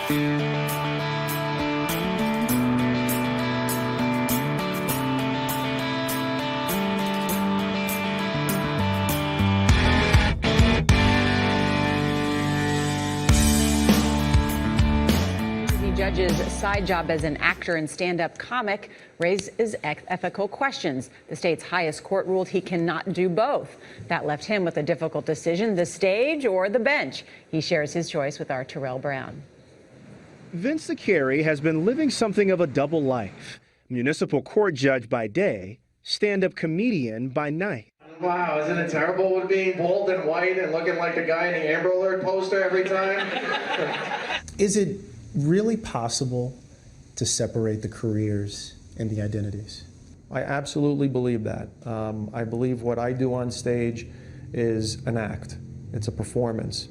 Judge's side job as an actor and stand-up comic raises ethical questions. The state's highest court ruled he cannot do both. That left him with a difficult decision: the stage or the bench. He shares his choice with our Terrell Brown. Vince Carey has been living something of a double life. Municipal court judge by day, stand-up comedian by night. Wow, isn't it terrible with being bald and white and looking like a guy in the Amber Alert poster every time? Is it really possible to separate the careers and the identities? I absolutely believe that. I believe what I do on stage is an act. It's a performance.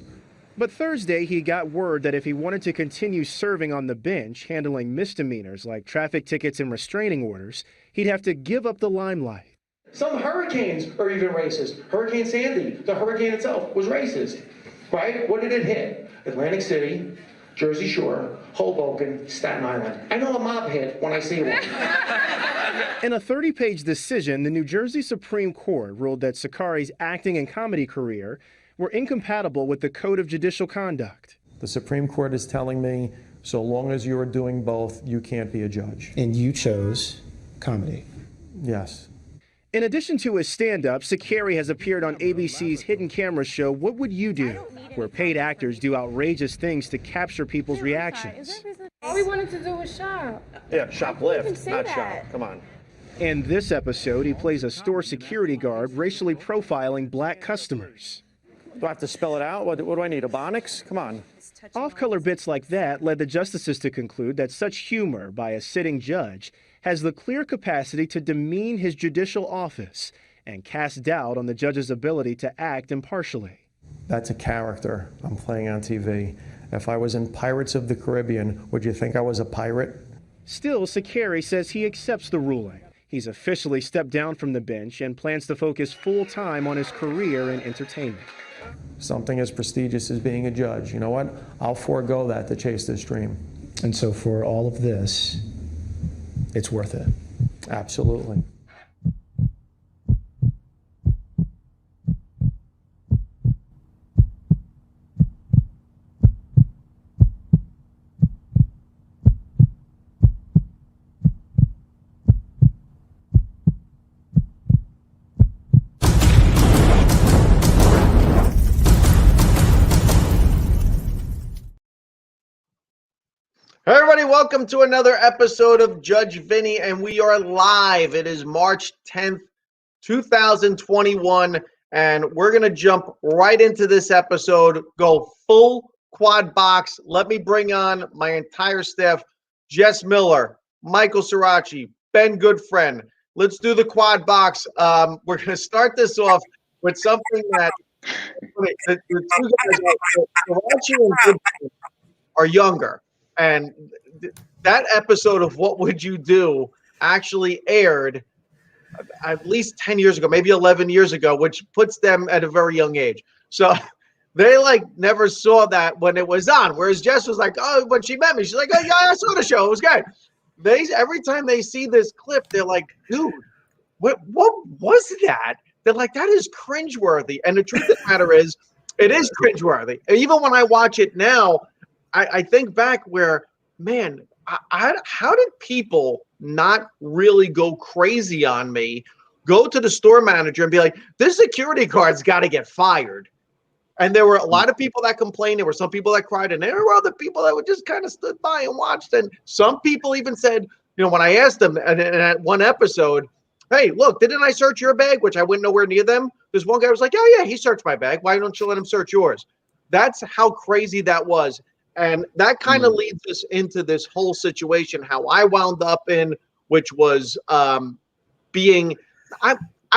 But Thursday, he got word that if he wanted to continue serving on the bench, handling misdemeanors like traffic tickets and restraining orders, he'd have to give up the limelight. Some hurricanes are even racist. Hurricane Sandy, the hurricane itself, was racist, right? What did it hit? Atlantic City, Jersey Shore, Hoboken, Staten Island. I know a mob hit when I see one. In a 30-page decision, the New Jersey Supreme Court ruled that Sakari's acting and comedy career were incompatible with the Code of Judicial Conduct. The Supreme Court is telling me, so long as you're doing both, you can't be a judge. And you chose comedy. Yes. In addition to his stand-up, Sakari has appeared on ABC's hidden camera show, What Would You Do?, where paid actors do outrageous things to capture people's reactions. All we wanted to do was shop. Yeah, shoplift, not that. shop. Come on. In this episode, he plays a store security guard racially profiling black customers. Do I have to spell it out? What do I need, Ebonics? Come on. Off-color bits like that led the justices to conclude that such humor by a sitting judge has the clear capacity to demean his judicial office and cast doubt on the judge's ability to act impartially. That's a character I'm playing on TV. If I was in Pirates of the Caribbean, would you think I was a pirate? Still, Sakari says he accepts the ruling. He's officially stepped down from the bench and plans to focus full-time on his career in entertainment. Something as prestigious as being a judge. You know what? I'll forego that to chase this dream. And so for all of this, it's worth it. Absolutely. Hey everybody, welcome to another episode of Judge Vinny, and we are live. It is March 10th, 2021, and we're going to jump right into this episode, go full quad box. Let me bring on my entire staff: Jess Miller, Michael Sirachi, Ben Goodfriend. Let's do the quad box. We're going to start this off with something that the two guys, Sirachi and Goodfriend, are younger. And that episode of What Would You Do actually aired at least 10 years ago, maybe 11 years ago, which puts them at a very young age. So they never saw that when it was on. Whereas Jess was like, oh, when she met me, she's like, oh yeah, I saw the show. It was good. Every time they see this clip, they're like, dude, what was that? They're like, that is cringeworthy. And the truth of the matter is, it is cringeworthy. And even when I watch it now, I think back where, man, how did people not really go crazy on me, go to the store manager and be like, this security guard's got to get fired? And there were a lot of people that complained. There were some people that cried, and there were other people that would just kind of stood by and watched. And some people even said, you know, when I asked them in that one episode, hey, look, didn't I search your bag? Which I went nowhere near them. This one guy was like, yeah, he searched my bag. Why don't you let him search yours? That's how crazy that was. And that kind of leads us into this whole situation, how I wound up in, which was being, I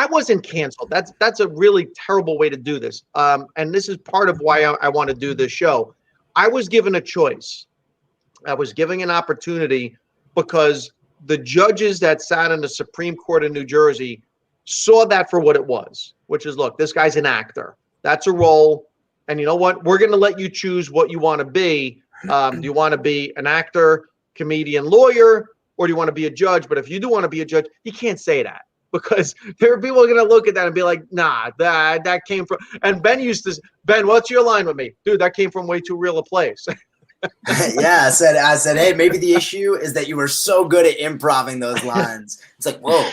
wasn't canceled. That's a really terrible way to do this. And this is part of why I want to do this show. I was given a choice. I was given an opportunity because the judges that sat in the Supreme Court of New Jersey saw that for what it was, which is, look, this guy's an actor. That's a role. And you know what? We're going to let you choose what you want to be. Do you want to be an actor, comedian, lawyer, or do you want to be a judge? But if you do want to be a judge, you can't say that because there are people going to look at that and be like, nah, that came from. And Ben, what's your line with me? Dude, that came from way too real a place. Yeah, I said, hey, maybe the issue is that you were so good at improvising those lines. It's like, whoa,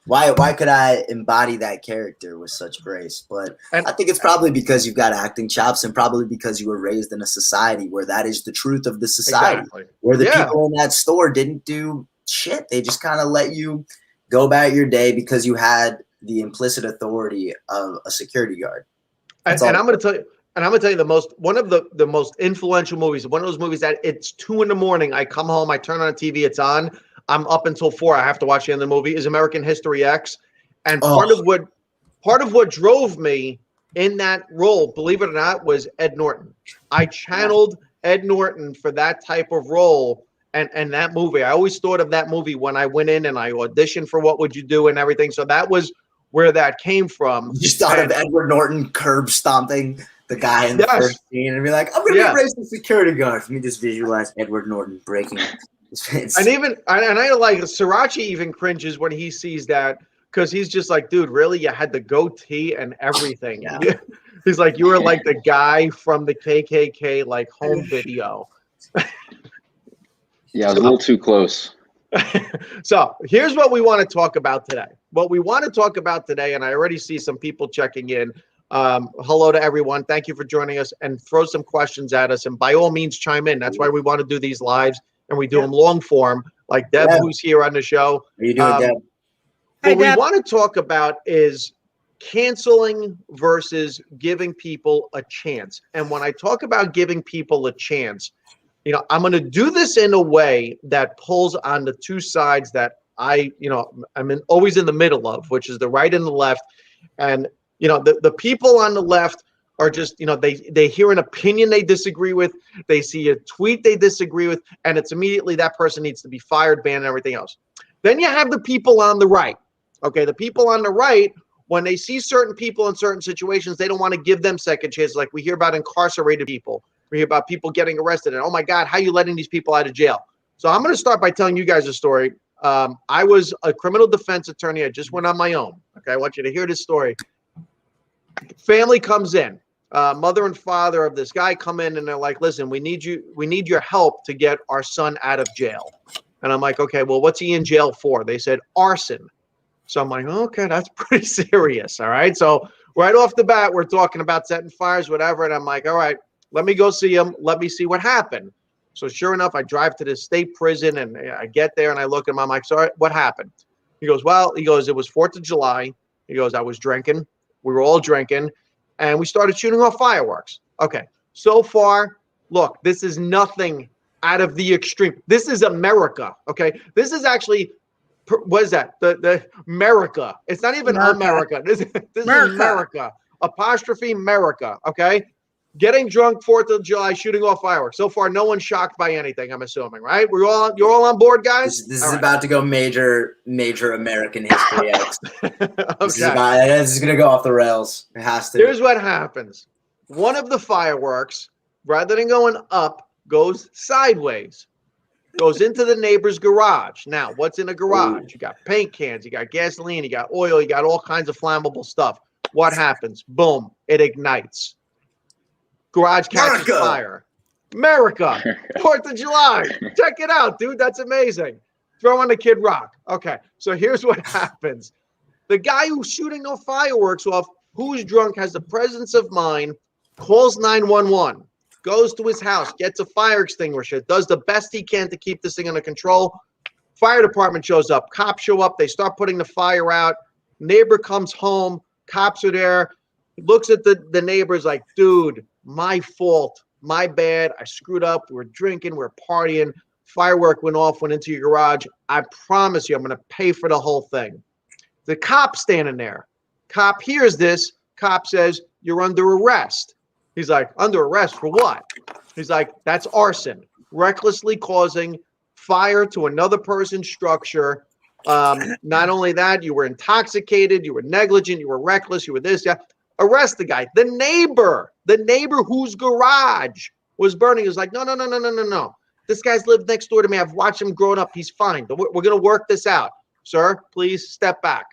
why could I embody that character with such grace? But I think it's probably because you've got acting chops and probably because you were raised in a society where that is the truth of the society, Exactly. where the people in that store didn't do shit. They just kind of let you go about your day because you had the implicit authority of a security guard. And I'm going to tell you, one of the most influential movies, one of those movies that it's 2 a.m. I come home, I turn on the TV, it's on. I'm up until 4. I have to watch the end of the movie. Is American History X, and part of what drove me in that role, believe it or not, was Ed Norton. I channeled Ed Norton for that type of role, and that movie. I always thought of that movie when I went in and I auditioned for What Would You Do and everything. So that was where that came from. You just thought of Edward Norton curb stomping the guy in the first scene and be like, I'm going to be a racist security guard. Let me just visualize Edward Norton breaking his face. And I like Sriracha even cringes when he sees that because he's just like, dude, really? You had the goatee and everything. Yeah. He's like, you were like the guy from the KKK, like home video. Yeah, I was a little too close. So here's what we want to talk about today. What we want to talk about today, and I already see some people checking in. Hello to everyone. Thank you for joining us, and throw some questions at us. And by all means, chime in. That's why we want to do these lives, and we do them long form, like Deb, who's here on the show. How you doing, Deb? What we want to talk about is canceling versus giving people a chance. And when I talk about giving people a chance, I'm going to do this in a way that pulls on the two sides that I'm always in the middle of, which is the right and the left. And, the people on the left are just, they hear an opinion they disagree with. They see a tweet they disagree with, and it's immediately that person needs to be fired, banned, and everything else. Then you have the people on the right. Okay, the people on the right, when they see certain people in certain situations, they don't want to give them second chances. Like we hear about incarcerated people. We hear about people getting arrested. And, oh, my God, how are you letting these people out of jail? So I'm going to start by telling you guys a story. I was a criminal defense attorney. I just went on my own. Okay, I want you to hear this story. Family comes in. Mother and father of this guy come in, and they're like, listen, we need your help to get our son out of jail. And I'm like, okay, well, what's he in jail for? They said arson. So I'm like, okay, that's pretty serious. All right. So right off the bat, we're talking about setting fires, whatever. And I'm like, all right, let me go see him. Let me see what happened. So sure enough, I drive to the state prison and I get there and I look at him. I'm like, sorry, what happened? He goes, it was 4th of July. He goes, I was drinking. We were all drinking and we started shooting off fireworks. Okay. So far, look, this is nothing out of the extreme. This is America. Okay. This is actually, what is that? The America. It's not even America. This is America. Apostrophe America. Okay. Getting drunk 4th of July, shooting off fireworks. So far, no one's shocked by anything, I'm assuming, right? You're all on board, guys? This is about to go major American history X. This is going to go off the rails. It has to. Here's what happens. One of the fireworks, rather than going up, goes sideways. Goes into the neighbor's garage. Now, what's in a garage? You got paint cans, you got gasoline, you got oil, you got all kinds of flammable stuff. What happens? Boom, it ignites. Garage catches fire. America. 4th of July. Check it out, dude. That's amazing. Throw on the Kid Rock. Okay, so here's what happens. The guy who's shooting no fireworks off, who's drunk, has the presence of mind, calls 911, goes to his house, gets a fire extinguisher, does the best he can to keep this thing under control. Fire department shows up. Cops show up. They start putting the fire out. Neighbor comes home. Cops are there. He looks at the neighbors like, dude, my fault, my bad. I screwed up. We were drinking. We were partying. Firework went off, went into your garage. I promise you, I'm going to pay for the whole thing. The cop standing there. Cop hears this. Cop says, you're under arrest. He's like, under arrest for what? He's like, that's arson. Recklessly causing fire to another person's structure. Not only that, you were intoxicated, you were negligent, you were reckless, you were this, yeah. Arrest the guy. The neighbor whose garage was burning. He was like, no. This guy's lived next door to me. I've watched him growing up. He's fine. We're going to work this out. Sir, please step back.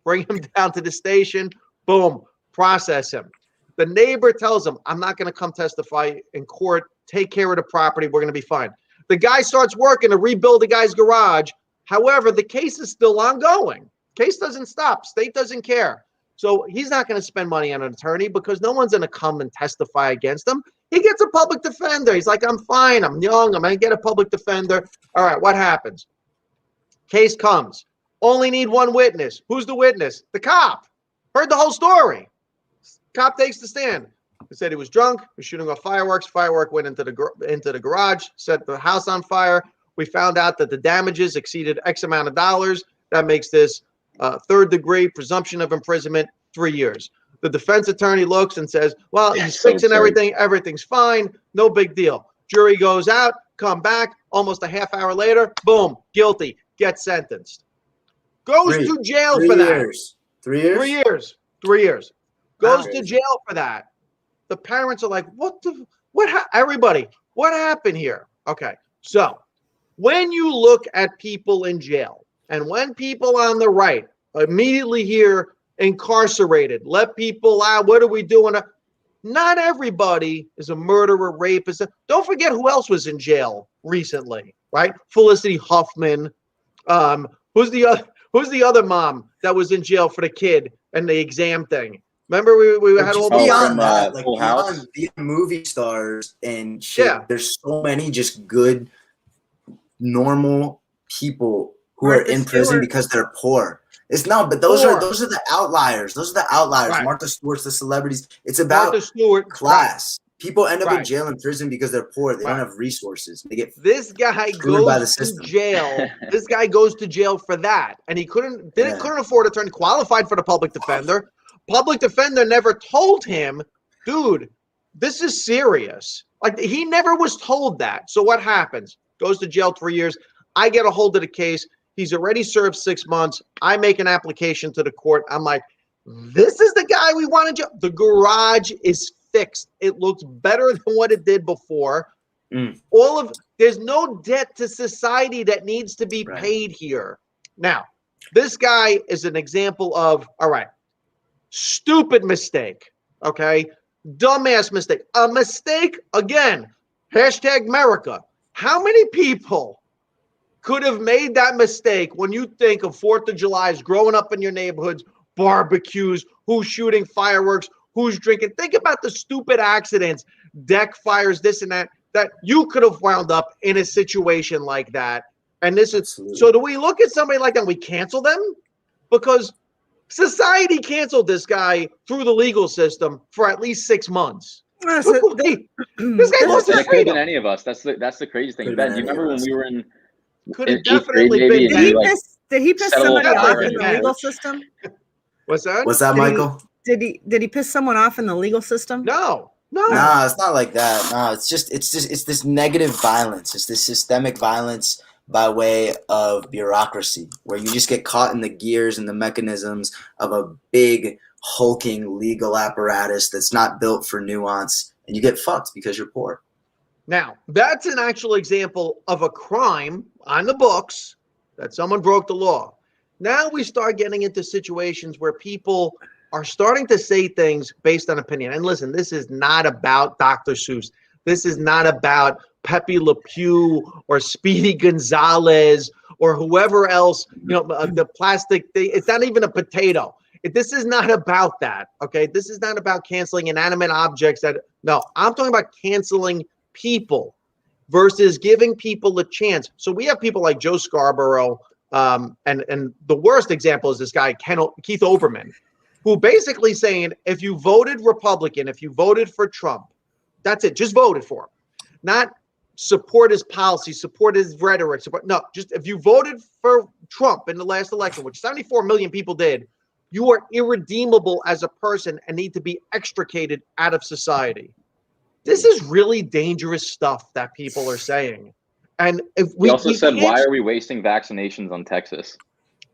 Bring him down to the station. Boom. Process him. The neighbor tells him, I'm not going to come testify in court. Take care of the property. We're going to be fine. The guy starts working to rebuild the guy's garage. However, the case is still ongoing. Case doesn't stop. State doesn't care. So he's not going to spend money on an attorney because no one's going to come and testify against him. He gets a public defender. He's like, I'm fine. I'm young. I'm going to get a public defender. All right, what happens? Case comes. Only need one witness. Who's the witness? The cop. Heard the whole story. Cop takes the stand. He said he was drunk. He was shooting off fireworks. Firework went into the garage, set the house on fire. We found out that the damages exceeded X amount of dollars. That makes this third degree presumption of imprisonment, 3 years. The defense attorney looks and says, well, he's fixing everything. Everything's fine. No big deal. Jury goes out, come back. Almost a half hour later, boom, guilty. Gets sentenced. Goes to jail for that. 3 years? 3 years. 3 years. Goes to jail for that. The parents are like, everybody, what happened here? Okay. So when you look at people in jail and when people on the right immediately hear incarcerated, let people out, what are we doing? Not everybody is a murderer, rapist. Don't forget who else was in jail recently, right? Felicity Huffman. Who's the other mom that was in jail for the kid and the exam thing? Remember we had all the beyond that, like beyond movie stars and shit. Yeah. There's so many just good, normal people who are in prison because they're poor. It's not, but those are the outliers. Those are the outliers. Right. Martha Stewart's, the celebrities. It's about class. Right. People end up in jail and prison because they're poor. They don't have resources. They get guy goes to jail. This guy goes to jail for that, and he couldn't afford a attorney. Qualified for the public defender. Public defender never told him, dude, this is serious. Like, he never was told that. So what happens? Goes to jail 3 years. I get a hold of the case. He's already served 6 months. I make an application to the court. I'm like, this is the guy we wanted. The garage is fixed. It looks better than what it did before. There's no debt to society that needs to be paid here. Now, this guy is an example of, all right, stupid mistake, okay? Dumbass mistake. A mistake, again, hashtag America. How many people could have made that mistake when you think of 4th of July's growing up in your neighborhoods, barbecues, who's shooting fireworks, who's drinking? Think about the stupid accidents, deck fires, this and that you could have wound up in a situation like that. And this is, so do we look at somebody like that and we cancel them? Because society canceled this guy through the legal system for at least 6 months. This guy lost his freedom. It could have been any of us. That's the crazy thing. Ben, do you remember when we were in definitely grade, maybe, been. Did he piss somebody off in the legal system? What's that? What's that, Michael? Did he piss someone off in the legal system? No. No, it's not like that. No, it's this negative violence. It's this systemic violence by way of bureaucracy, where you just get caught in the gears and the mechanisms of a big, hulking legal apparatus that's not built for nuance, and you get fucked because you're poor. Now, that's an actual example of a crime on the books that someone broke the law. Now we start getting into situations where people are starting to say things based on opinion. And listen, this is not about Dr. Seuss. This is not about Pepe Le Pew or Speedy Gonzalez or whoever else, the plastic thing. It's not even a potato. This is not about that, okay? This is not about canceling inanimate objects. No, I'm talking about canceling people versus giving people a chance. So we have people like Joe Scarborough, and the worst example is this guy, Keith Olbermann, who basically saying, if you voted Republican, if you voted for Trump, that's it. Just voted for him. Not support his policy, support his rhetoric. No, just if you voted for Trump in the last election, which 74 million people did, you are irredeemable as a person and need to be extricated out of society. This is really dangerous stuff that people are saying. And if we also said, why are we wasting vaccinations on Texas?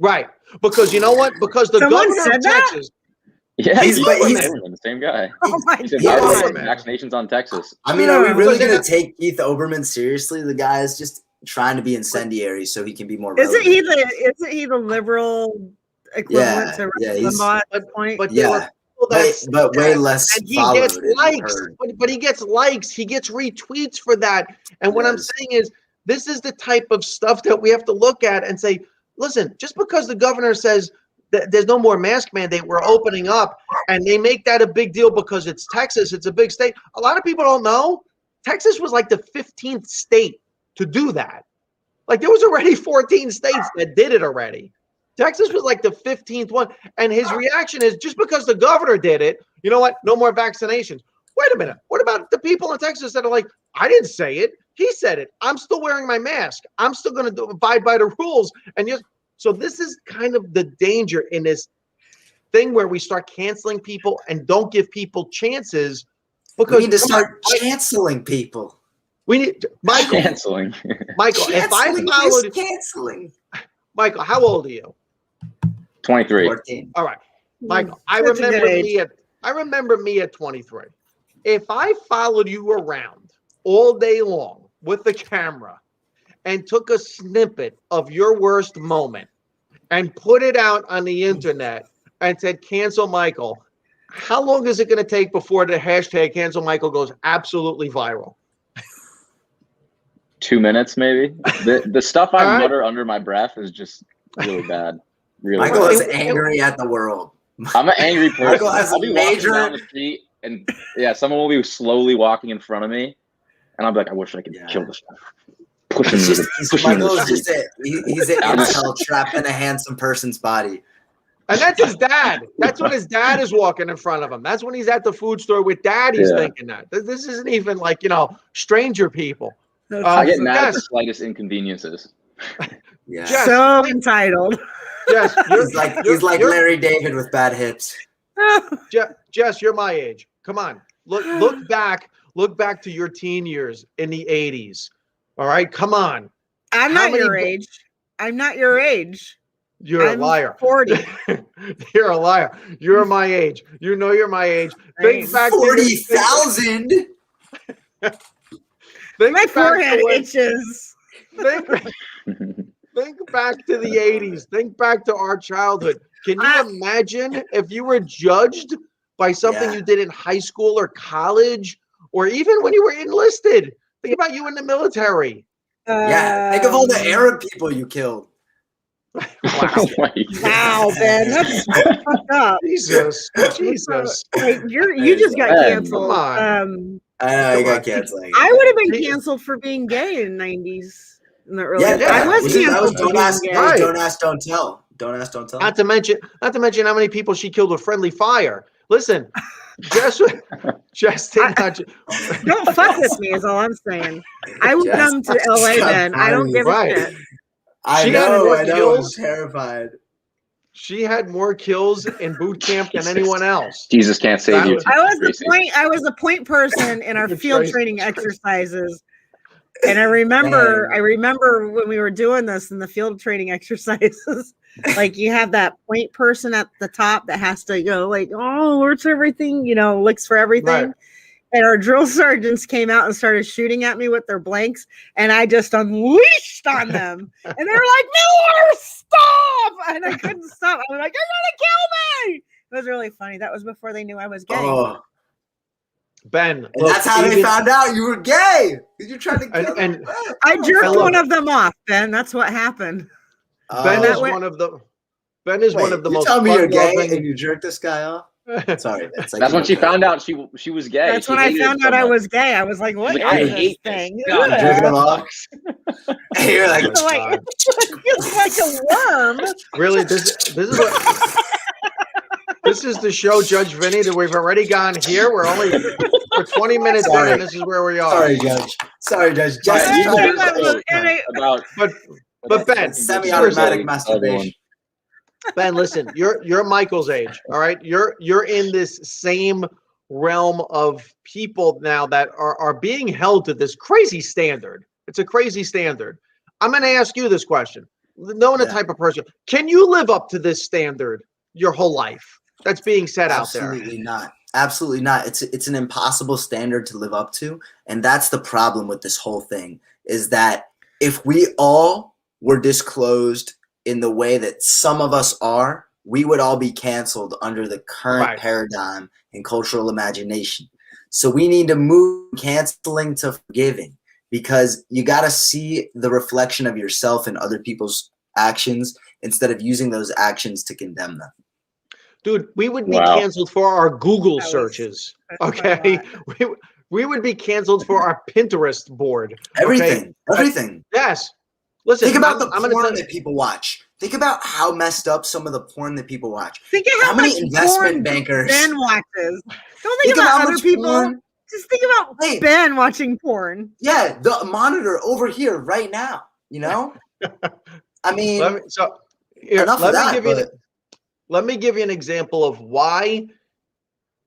Right. Because you know what? Because the governor of Texas, Yeah, He's Oberman, the same guy. Oh my He said God. vaccinations on Texas. I mean, are we really going to take Keith Oberman seriously? The guy is just trying to be incendiary so he can be more relevant. Isn't he the liberal equivalent to Rush Limbaugh at this point? But there were people but way less and he followed gets and likes, heard. but he gets likes, he gets retweets for that. And what I'm saying is, this is the type of stuff that we have to look at and say, listen, just because the governor says that there's no more mask mandate, we're opening up, and they make that a big deal because it's Texas, it's a big state. A lot of people don't know Texas was like the 15th state to do that. Like there was already 14 states that did it already. Texas was like the 15th one. And his reaction is, just because the governor did it, you know what? No more vaccinations. Wait a minute. What about the people in Texas that are like, I didn't say it. He said it. I'm still wearing my mask. I'm still going to abide by the rules. And so this is kind of the danger in this thing where we start canceling people and don't give people chances. Because we need to start canceling people. We need Michael. Canceling. Michael, if I followed canceling. Michael, how old are you? 23. 14. All right, Michael. I remember me at 23. If I followed you around all day long with the camera and took a snippet of your worst moment and put it out on the internet and said cancel Michael, how long is it going to take before the hashtag cancel Michael goes absolutely viral? 2 minutes, maybe. The stuff I mutter under my breath is just really bad. Really Michael bad. is angry at the world. I'm an angry person. Michael has I'll be walking down the street, and someone will be slowly walking in front of me, and I'll be like, I wish I could kill this guy. Push him into the He's an incel trapped in a handsome person's body. And that's his dad. That's when his dad is walking in front of him. That's when he's at the food store with dad. He's thinking that. This isn't even like, stranger people. I get mad at the slightest inconveniences. Yeah. Jess, So entitled. Jess, he's like Larry David with bad hips. Jess, you're my age. Come on. Look back to your teen years in the 80s. All right, come on. I'm not your age. I'm not your age. You're a liar. 40. You're a liar. You're my age. You know you're my age. Think back 40,000. My forehead itches. Think back to the 80s. Think back to our childhood. Can you imagine if you were judged by something you did in high school or college, or even when you were enlisted? Think about you in the military. Think of all the Arab people you killed. Wow, Ben, that's fucked up. Jesus. Like, you just got canceled. I got canceled. I would have been canceled for being gay in the 90s. In the early I was canceled for being gay. Don't ask, don't tell. Don't ask, don't tell. Not to mention how many people she killed with friendly fire. Listen, Jess did not. Don't fuck with me is all I'm saying. I would come to LA then. I don't give a shit. I know. I'm terrified. She had more kills in boot camp than anyone else. Jesus can't save you. I was a point person in our field training exercises. And I remember when we were doing this in the field training exercises, like you have that point person at the top that has to go like, oh, where's everything, looks for everything. Right. And our drill sergeants came out and started shooting at me with their blanks, and I just unleashed on them. And they were like, Miller, stop! And I couldn't stop. I was like, you're gonna kill me! It was really funny. That was before they knew I was gay. Oh. Ben, and that's how they found out you were gay. Did you try to kill them? I jerked one of them off, Ben. That's what happened. Ben is one of the most. Tell me you're gay and you jerked this guy off. Sorry, that's when she found out she was gay. That's when I found out I was gay. I was like, "What is this thing?" You're like, it's like a worm. Really, this is what. This is the show, Judge Vinny, that we've already gone here. We're only for 20 minutes in, and this is where we are. Sorry, Judge. But Ben, semi-automatic masturbation. Ben, listen, you're Michael's age, all right? You're in this same realm of people now that are being held to this crazy standard. It's a crazy standard. I'm going to ask you this question. Knowing the type of person, can you live up to this standard your whole life? that's being said out there. Absolutely not. Absolutely not. It's an impossible standard to live up to, and that's the problem with this whole thing, is that if we all were disclosed in the way that some of us are, we would all be canceled under the current paradigm and cultural imagination. So we need to move from canceling to forgiving, because you got to see the reflection of yourself in other people's actions instead of using those actions to condemn them. Dude, we would be canceled for our Google searches. Okay. We would be canceled for our Pinterest board. Everything. Everything. Yes. Listen, think about the porn that people watch. Think about how messed up some of the porn that people watch. Think of how many much investment porn bankers Ben watches. Don't think about other people. Porn. Just think about Ben watching porn. Yeah, the monitor over here right now. You know, I mean, let me give you an example of why,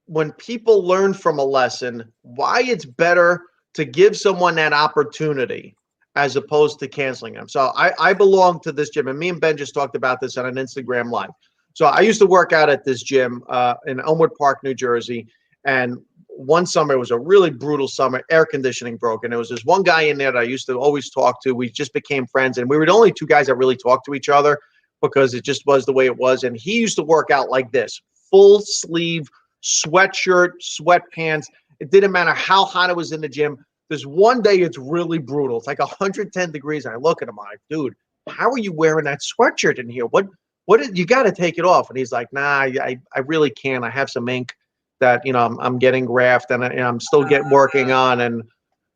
when people learn from a lesson, why it's better to give someone that opportunity as opposed to canceling them. So I belong to this gym, and me and Ben just talked about this on an Instagram Live. So I used to work out at this gym in Elmwood Park, New Jersey, and one summer, it was a really brutal summer, air conditioning broke, and there was this one guy in there that I used to always talk to. We just became friends, and we were the only two guys that really talked to each other because it just was the way it was. And he used to work out like this, full sleeve, sweatshirt, sweatpants. It didn't matter how hot it was in the gym. There's one day it's really brutal. It's like 110 degrees. And I look at him, I'm like, dude, how are you wearing that sweatshirt in here? What you got to take it off. And he's like, nah, I really can't. I have some ink that, you know, I'm getting graphed and I'm still working on. And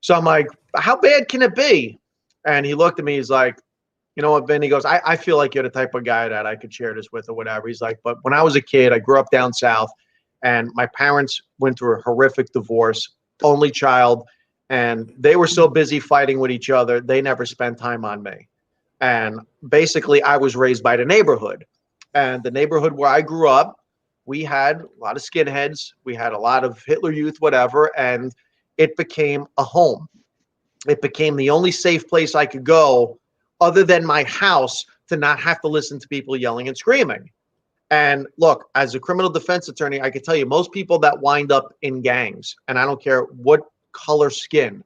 so I'm like, how bad can it be? And he looked at me, he's like, you know what, Vinny? He goes, I feel like you're the type of guy that I could share this with or whatever. He's like, but when I was a kid, I grew up down south, and my parents went through a horrific divorce, only child, and they were so busy fighting with each other, they never spent time on me. And basically, I was raised by the neighborhood. And the neighborhood where I grew up, we had a lot of skinheads, we had a lot of Hitler Youth, whatever, and it became a home. It became the only safe place I could go other than my house to not have to listen to people yelling and screaming. And look, as a criminal defense attorney, I can tell you most people that wind up in gangs, and I don't care what color skin,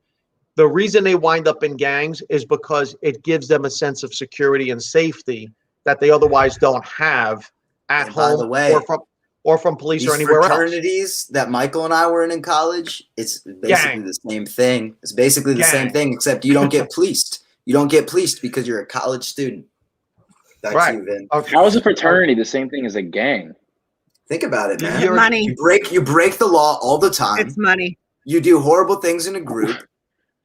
the reason they wind up in gangs is because it gives them a sense of security and safety that they otherwise don't have at home, by the way, or from police or anywhere else. Fraternities that Michael and I were in college, it's basically the same thing. It's basically the same thing, except you don't get policed. You don't get policed because you're a college student. Back to you, Vin. How is a fraternity the same thing as a gang? Think about it, man. Money. You break the law all the time. It's money. You do horrible things in a group.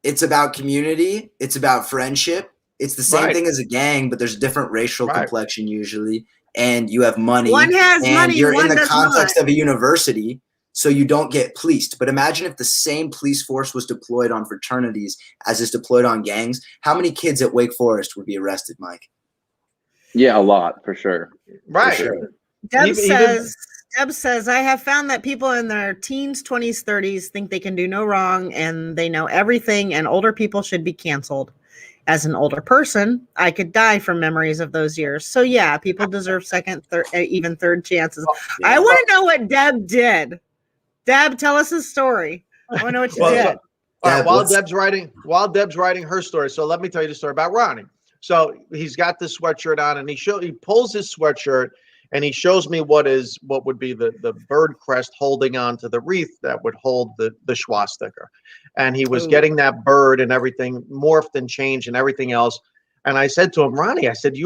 It's about community. It's about friendship. It's the same thing as a gang, but there's a different racial complexion usually. And you have money. One has and money. You're one in the does context not. of a university, so you don't get policed. But imagine if the same police force was deployed on fraternities as is deployed on gangs. How many kids at Wake Forest would be arrested, Mike? Yeah, a lot, for sure. Right. For sure. Deb says, I have found that people in their teens, 20s, 30s think they can do no wrong and they know everything, and older people should be canceled. As an older person, I could die from memories of those years. So yeah, people deserve second, third, even third chances. Yeah. I want to know what Deb did. Deb, tell us a story. I want to know what you did. While Deb's writing her story, so let me tell you the story about Ronnie. So he's got this sweatshirt on, and he pulls his sweatshirt, and he shows me what would be the bird crest holding on to the wreath that would hold the swastika. And he was getting that bird and everything morphed and changed and everything else. And I said to him, Ronnie, I said,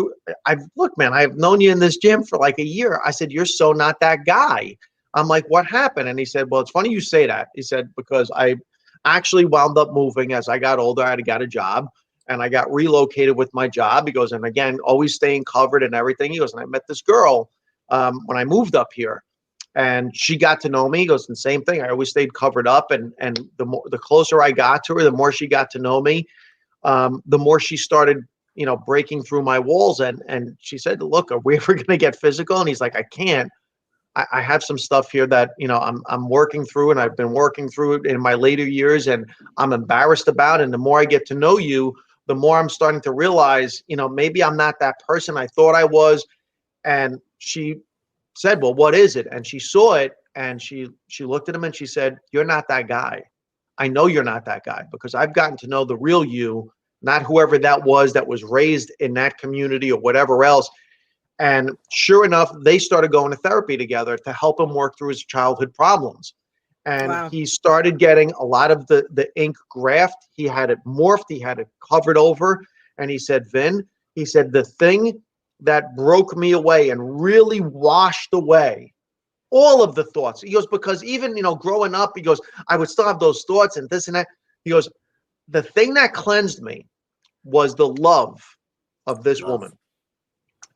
look, man, I've known you in this gym for like a year. I said, you're so not that guy. I'm like, what happened? And he said, well, it's funny you say that. He said, because I actually wound up moving as I got older. I got a job. And I got relocated with my job. He goes, and again, always staying covered and everything. He goes, and I met this girl when I moved up here, and she got to know me. He goes, the same thing. I always stayed covered up, and the closer I got to her, the more she got to know me, the more she started, breaking through my walls. And she said, look, are we ever going to get physical? And he's like, I can't. I have some stuff here that, I'm working through, and I've been working through it in my later years, and I'm embarrassed about. And the more I get to know you, the more I'm starting to realize, maybe I'm not that person I thought I was. And she said, well, what is it? And she saw it, and she looked at him and she said, you're not that guy. I know you're not that guy, because I've gotten to know the real you, not whoever that was raised in that community or whatever else. And sure enough, they started going to therapy together to help him work through his childhood problems. And Wow. he started getting a lot of the ink graft. He had it morphed. He had it covered over. And he said, Vin, he said, the thing that broke me away and really washed away all of the thoughts. He goes, because even, growing up, he goes, I would still have those thoughts and this and that. He goes, the thing that cleansed me was the love of this woman.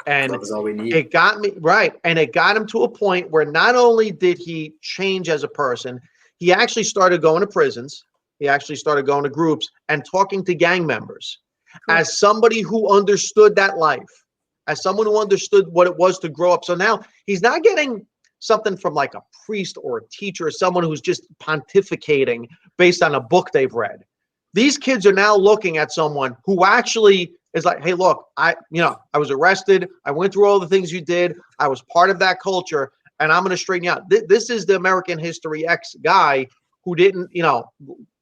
And love is all we need. It got me right. And it got him to a point where not only did he change as a person, he actually started going to prisons. He actually started going to groups and talking to gang members. As somebody who understood that life, as someone who understood what it was to grow up. So now he's not getting something from like a priest or a teacher or someone who's just pontificating based on a book they've read. These kids are now looking at someone who actually is like, hey, look, I was arrested. I went through all the things you did. I was part of that culture, and I'm going to straighten you out. This is the American History X guy who didn't,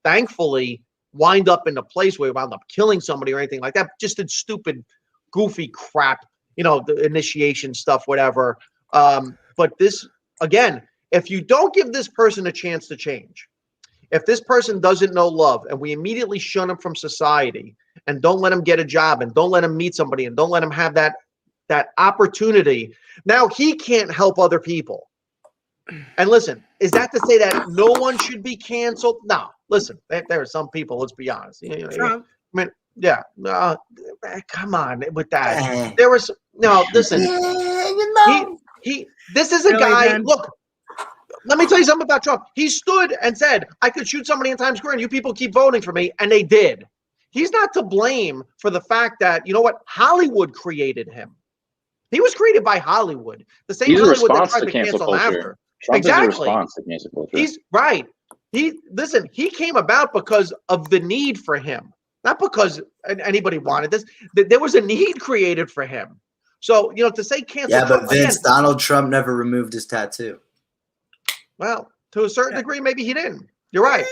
thankfully wind up in a place where he wound up killing somebody or anything like that. Just did stupid, goofy crap, the initiation stuff, whatever. But this, again, if you don't give this person a chance to change, if this person doesn't know love and we immediately shun him from society and don't let him get a job and don't let him meet somebody and don't let him have that opportunity, now he can't help other people. And listen, is that to say that no one should be canceled? No, listen, there are some people, let's be honest. Trump. I mean, yeah, come on with that. There was, no, listen, this is a Really, guy, Ben? look, let me tell you something about Trump. He stood and said, I could shoot somebody in Times Square and you people keep voting for me. And they did. He's not to blame for the fact that, Hollywood created him. He was created by Hollywood. The same He's a Hollywood that response tried to to cancel cancel him culture. after. Trump Exactly. is a response to cancel culture. He's right. He came about because of the need for him, not because anybody wanted this. There was a need created for him. So, to say cancel Yeah, Trump, but Vince, again, Donald Trump never removed his tattoo. well, to a certain degree, maybe he didn't. You're right.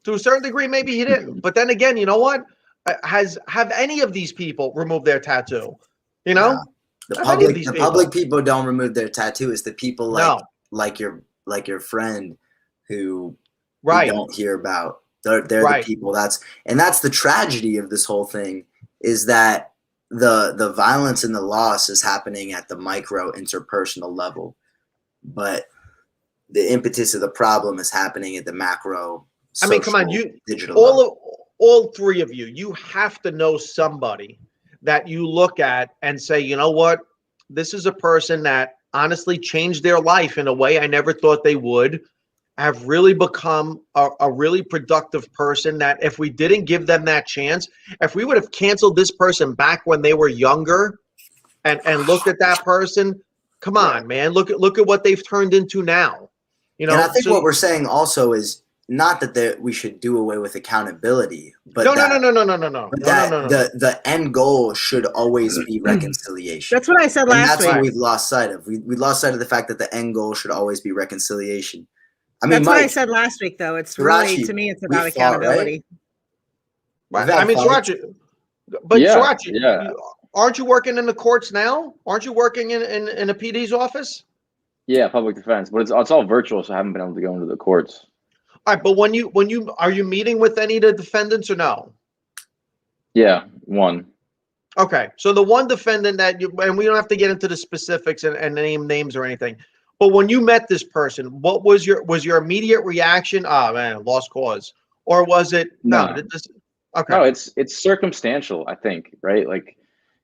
To a certain degree, maybe he didn't. But then again, you know what? Have any of these people removed their tattoo? No. The Have any of public, these the people? public people don't remove their tattoo. It's the people No. like your friend who Right. we don't hear about. They're Right. the people. That's the tragedy of this whole thing, is that the violence and the loss is happening at the micro interpersonal level, but the impetus of the problem is happening at the macro. I mean, come on, digital level. all three of you, you have to know somebody that you look at and say, you know what, this is a person that honestly changed their life in a way I never thought they would, have really become a really productive person, that if we didn't give them that chance, if we would have canceled this person back when they were younger and looked at that person, come on, man, look at what they've turned into now. And I think what we're saying also is not that we should do away with accountability, but no. The end goal should always be reconciliation. That's what I said last That's week. what we've lost sight of. We lost sight of the fact that the end goal should always be reconciliation. I mean, That's what I Mike, said last week, though. It's Sriracha, really, to me, it's we about fought, accountability. Right? We've had I mean, fights. Sriracha, aren't you working in the courts now? Aren't you working in a PD's office? Yeah, public defense, but it's all virtual, so I haven't been able to go into the courts. All right, but when you are you meeting with any of the defendants or no? Yeah, one. Okay, so the one defendant that and we don't have to get into the specifics and name names or anything, but when you met this person, what was your immediate reaction? Ah, man, lost cause, or was it no? Okay, no, it's circumstantial, I think, right? Like,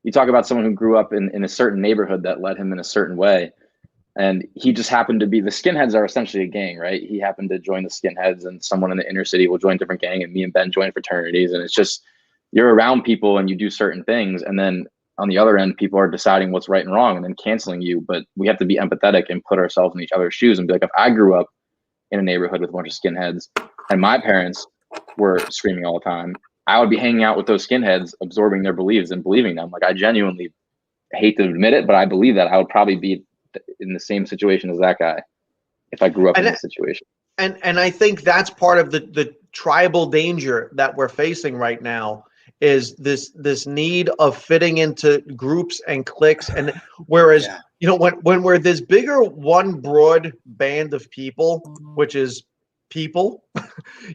you talk about someone who grew up in a certain neighborhood that led him in a certain way. And he just happened to be, the skinheads are essentially a gang, right? He happened to join the skinheads, and someone in the inner city will join a different gang, and me and Ben join fraternities. And it's just, you're around people and you do certain things. And then on the other end, people are deciding what's right and wrong and then canceling you. But we have to be empathetic and put ourselves in each other's shoes and be like, if I grew up in a neighborhood with a bunch of skinheads and my parents were screaming all the time, I would be hanging out with those skinheads, absorbing their beliefs and believing them. Like, I genuinely hate to admit it, but I believe that I would probably be in the same situation as that guy if I grew up in this situation. And I think that's part of the tribal danger that we're facing right now is this need of fitting into groups and cliques. And whereas, you know, when we're this bigger one broad band of people, which is people,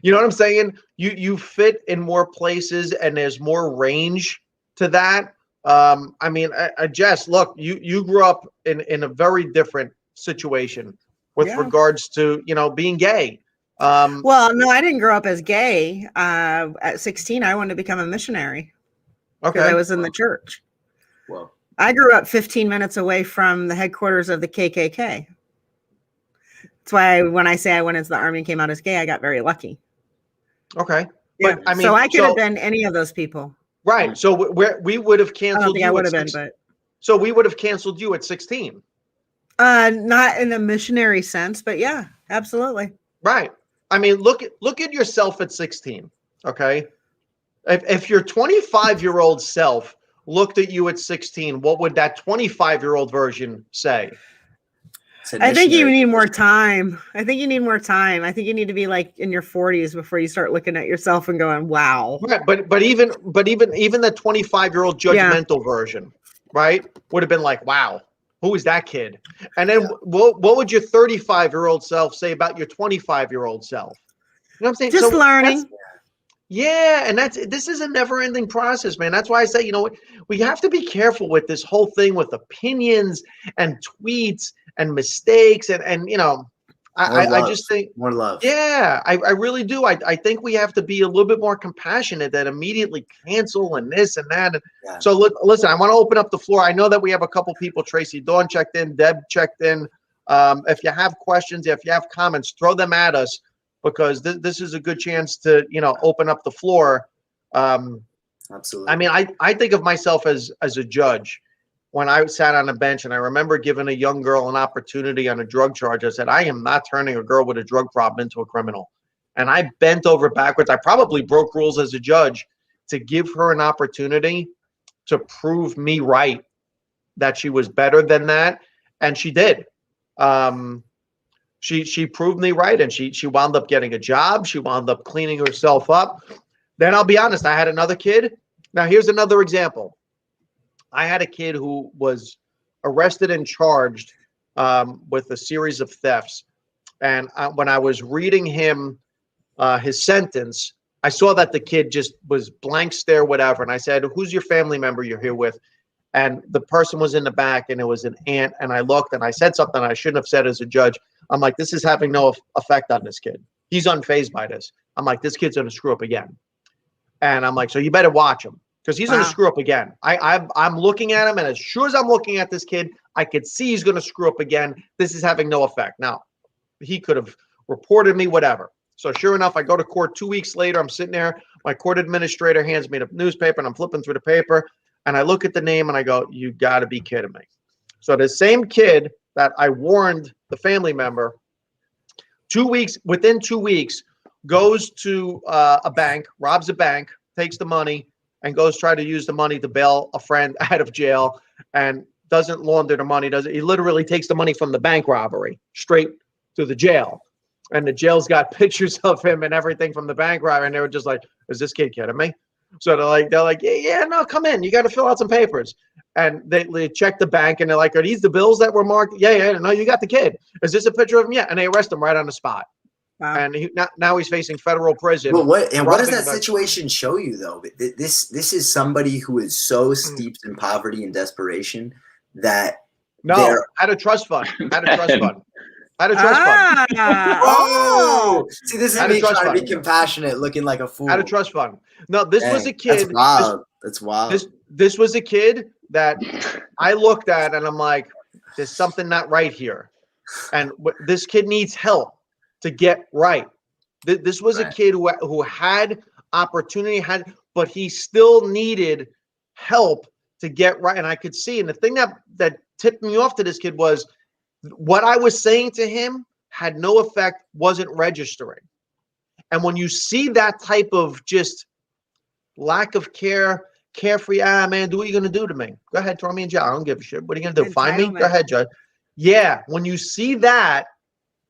you know what I'm saying? You fit in more places and there's more range to that. I mean, Jess, look, you grew up in a very different situation with regards to, you know, being gay. Well, no, I didn't grow up as gay. At 16, I wanted to become a missionary because I was in the church. Well, I grew up 15 minutes away from the headquarters of the KKK. That's why when I say I went into the army and came out as gay, I got very lucky. Okay. Yeah. But I mean, so I could have been any of those people. Right. So we would have canceled you. I would have been, but so we would have canceled you at 16. Not in a missionary sense, but yeah, absolutely. Right. I mean, look at yourself at 16. Okay. If your 25-year-old self looked at you at 16, what would that 25-year-old version say? I think you need more time. I think you need more time. I think you need to be like in your 40s before you start looking at yourself and going, "Wow." Right, but even the 25-year-old judgmental version, right, would have been like, "Wow, who is that kid?" And then what would your 35-year-old self say about your 25-year-old self? You know what I'm saying? Just learning. Yeah, and this is a never-ending process, man. That's why I say, you know, we have to be careful with this whole thing with opinions and tweets and mistakes and you know, I just think more love. Yeah, I really do. I think we have to be a little bit more compassionate than immediately cancel and this and that. And so listen, I want to open up the floor. I know that we have a couple people. Tracy Dawn checked in, Deb checked in. If you have questions, if you have comments, throw them at us. Because this is a good chance to, you know, open up the floor. Absolutely. I mean, I think of myself as a judge. When I sat on a bench and I remember giving a young girl an opportunity on a drug charge, I said, I am not turning a girl with a drug problem into a criminal. And I bent over backwards. I probably broke rules as a judge to give her an opportunity to prove me right, that she was better than that. And she did. She proved me right, and she wound up getting a job. She wound up cleaning herself up. Then I'll be honest, I had another kid. Now here's another example. I had a kid who was arrested and charged with a series of thefts. And when I was reading him his sentence, I saw that the kid just was blank stare, whatever. And I said, "Who's your family member you're here with?" And the person was in the back, and it was an aunt. And I looked, and I said something I shouldn't have said as a judge. I'm like, this is having no effect on this kid. He's unfazed by this. I'm like, this kid's going to screw up again. And I'm like, so you better watch him because he's going to screw up again. I'm looking at him, and as sure as I'm looking at this kid, I could see he's going to screw up again. This is having no effect. Now, he could have reported me, whatever. So sure enough, I go to court 2 weeks later. I'm sitting there. My court administrator hands me the newspaper, and I'm flipping through the paper. And I look at the name, and I go, you got to be kidding me. So the same kid that I warned the family member, within 2 weeks, goes to a bank, robs a bank, takes the money, and goes try to use the money to bail a friend out of jail, and doesn't launder the money. He literally takes the money from the bank robbery straight to the jail. And the jail's got pictures of him and everything from the bank robbery, and they were just like, is this kid kidding me? So they're like, yeah, no, come in. You got to fill out some papers. And they check the bank, and they're like, are these the bills that were marked? Yeah, no, you got the kid. Is this a picture of him? Yeah. And they arrest him right on the spot. Wow. And now he's facing federal prison. Well, what does that situation show you, though? This is somebody who is so steeped in poverty and desperation that had a trust fund. Had a trust fund. Oh, see, this is me trying to be compassionate, looking like a fool. Had a trust fund. No, this was a kid. That's wild. That's wild. This was a kid that I looked at, and I'm like, there's something not right here. And this kid needs help to get right. This was a kid who had opportunity, but he still needed help to get right. And I could see, and the thing that tipped me off to this kid was what I was saying to him had no effect, wasn't registering. And when you see that type of just lack of carefree, man, do what you're going to do to me. Go ahead, throw me in jail. I don't give a shit. What are you going to do? Find me? Go ahead, Judge. Yeah, when you see that,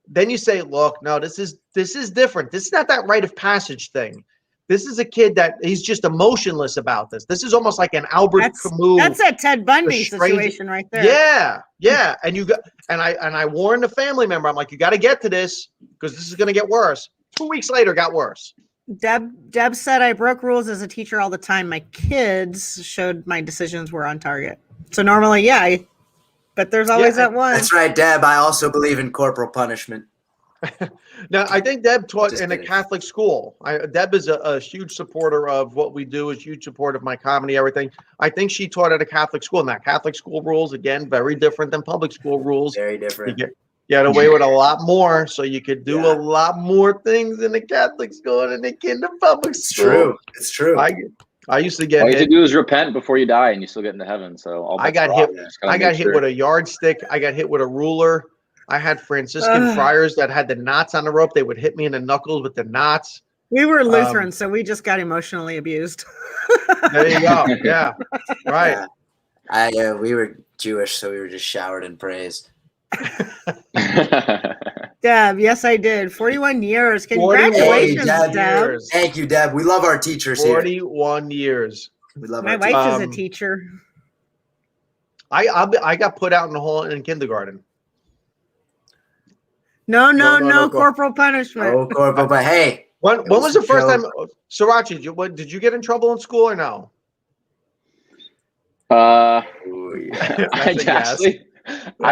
then you say, look, no, this is different. This is not that rite of passage thing. This is a kid that he's just emotionless about this. This is almost like an Albert Camus. That's a Ted Bundy strange- situation right there. Yeah. And I warned the family member. I'm like, you got to get to this because this is going to get worse. 2 weeks later, it got worse. Deb said I broke rules as a teacher all the time. My kids showed my decisions were on target. So normally, yeah, but there's always that one. That's right, Deb. I also believe in corporal punishment. Now, I think Deb taught in a Catholic school. Deb is a huge supporter of what we do, is huge support of my comedy, everything. I think she taught at a Catholic school. Now, Catholic school rules, again, very different than public school rules. Very different. You get away with a lot more, so you could do a lot more things in the Catholic school than in the public school. It's true. I used to get all you have to do is repent before you die, and you still get into heaven. So I got hit. I got hit with a yardstick. I got hit with a ruler. I had Franciscan friars that had the knots on the rope. They would hit me in the knuckles with the knots. We were Lutheran, so we just got emotionally abused. There you go. Yeah, right. Yeah. We were Jewish, so we were just showered in praise. Deb, yes, I did. 41 years. Congratulations, Deb. Thank you, Deb. We love our teachers 41 years. We love my wife is a teacher. I got put out in the hall in kindergarten. No corporal punishment. Oh, corporal, but hey. When was the first time, Sriracha, did you get in trouble in school or no? I